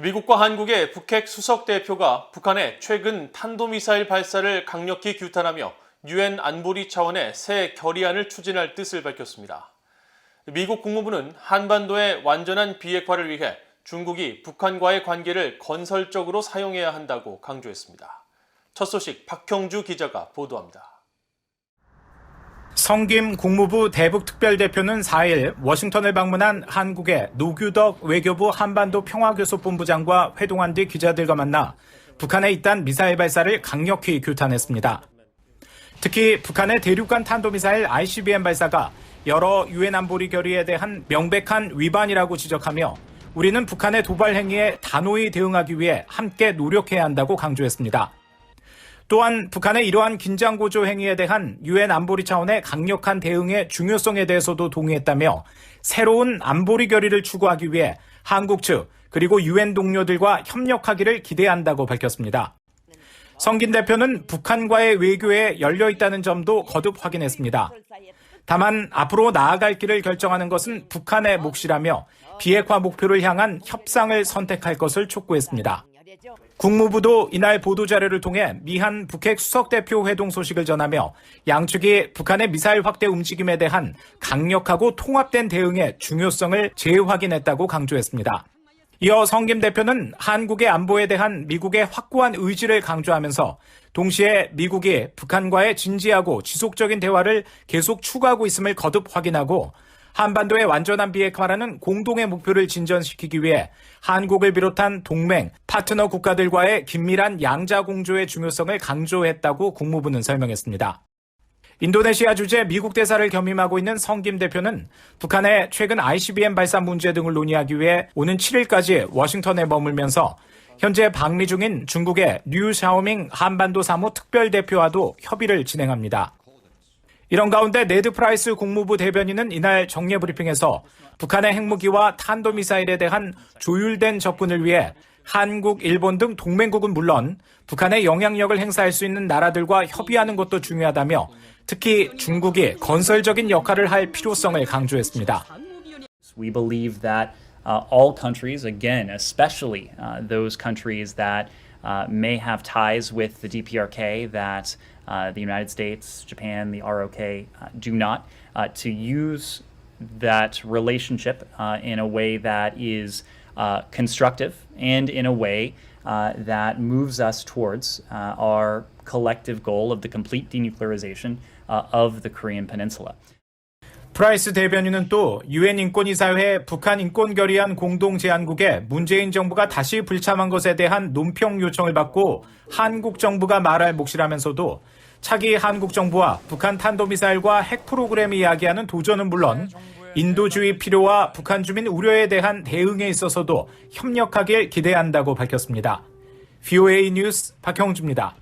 미국과 한국의 북핵 수석 대표가 북한의 최근 탄도미사일 발사를 강력히 규탄하며 유엔 안보리 차원의 새 결의안을 추진할 뜻을 밝혔습니다. 미국 국무부는 한반도의 완전한 비핵화를 위해 중국이 북한과의 관계를 건설적으로 사용해야 한다고 강조했습니다. 첫 소식 박형주 기자가 보도합니다. 성김 국무부 대북특별대표는 4일 워싱턴을 방문한 한국의 노규덕 외교부 한반도 평화교섭본부장과 회동한 뒤 기자들과 만나 북한의 잇단 미사일 발사를 강력히 규탄했습니다. 특히 북한의 대륙간 탄도미사일 ICBM 발사가 여러 유엔 안보리 결의에 대한 명백한 위반이라고 지적하며 우리는 북한의 도발 행위에 단호히 대응하기 위해 함께 노력해야 한다고 강조했습니다. 또한 북한의 이러한 긴장고조 행위에 대한 유엔 안보리 차원의 강력한 대응의 중요성에 대해서도 동의했다며 새로운 안보리 결의를 추구하기 위해 한국 측 그리고 유엔 동료들과 협력하기를 기대한다고 밝혔습니다. 성김 대표는 북한과의 외교에 열려 있다는 점도 거듭 확인했습니다. 다만 앞으로 나아갈 길을 결정하는 것은 북한의 몫이라며 비핵화 목표를 향한 협상을 선택할 것을 촉구했습니다. 국무부도 이날 보도자료를 통해 미한 북핵 수석대표 회동 소식을 전하며 양측이 북한의 미사일 확대 움직임에 대한 강력하고 통합된 대응의 중요성을 재확인했다고 강조했습니다. 이어 성김 대표는 한국의 안보에 대한 미국의 확고한 의지를 강조하면서 동시에 미국이 북한과의 진지하고 지속적인 대화를 계속 추구하고 있음을 거듭 확인하고 한반도의 완전한 비핵화라는 공동의 목표를 진전시키기 위해 한국을 비롯한 동맹, 파트너 국가들과의 긴밀한 양자 공조의 중요성을 강조했다고 국무부는 설명했습니다. 인도네시아 주재 미국 대사를 겸임하고 있는 성김 대표는 북한의 최근 ICBM 발사 문제 등을 논의하기 위해 오는 7일까지 워싱턴에 머물면서 현재 방미 중인 중국의 류 샤오밍 한반도 사무 특별대표와도 협의를 진행합니다. 이런 가운데 네드 프라이스 국무부 대변인은 이날 정례 브리핑에서 북한의 핵무기와 탄도미사일에 대한 조율된 접근을 위해 한국, 일본 등 동맹국은 물론 북한의 영향력을 행사할 수 있는 나라들과 협의하는 것도 중요하다며 특히 중국이 건설적인 역할을 할 필요성을 강조했습니다. We believe that all countries, again, especially those countries that may have ties with the DPRK that the United States, Japan, the ROK do not, to use that relationship in a way that is constructive and in a way that moves us towards our collective goal of the complete denuclearization of the Korean Peninsula. 프라이스 대변인은 또 유엔 인권이사회 북한 인권 결의안 공동 제안국에 문재인 정부가 다시 불참한 것에 대한 논평 요청을 받고 한국 정부가 말할 몫이라면서도 차기 한국 정부와 북한 탄도미사일과 핵 프로그램을 이야기하는 도전은 물론 인도주의 필요와 북한 주민 우려에 대한 대응에 있어서도 협력하길 기대한다고 밝혔습니다. VOA 뉴스 박형주입니다.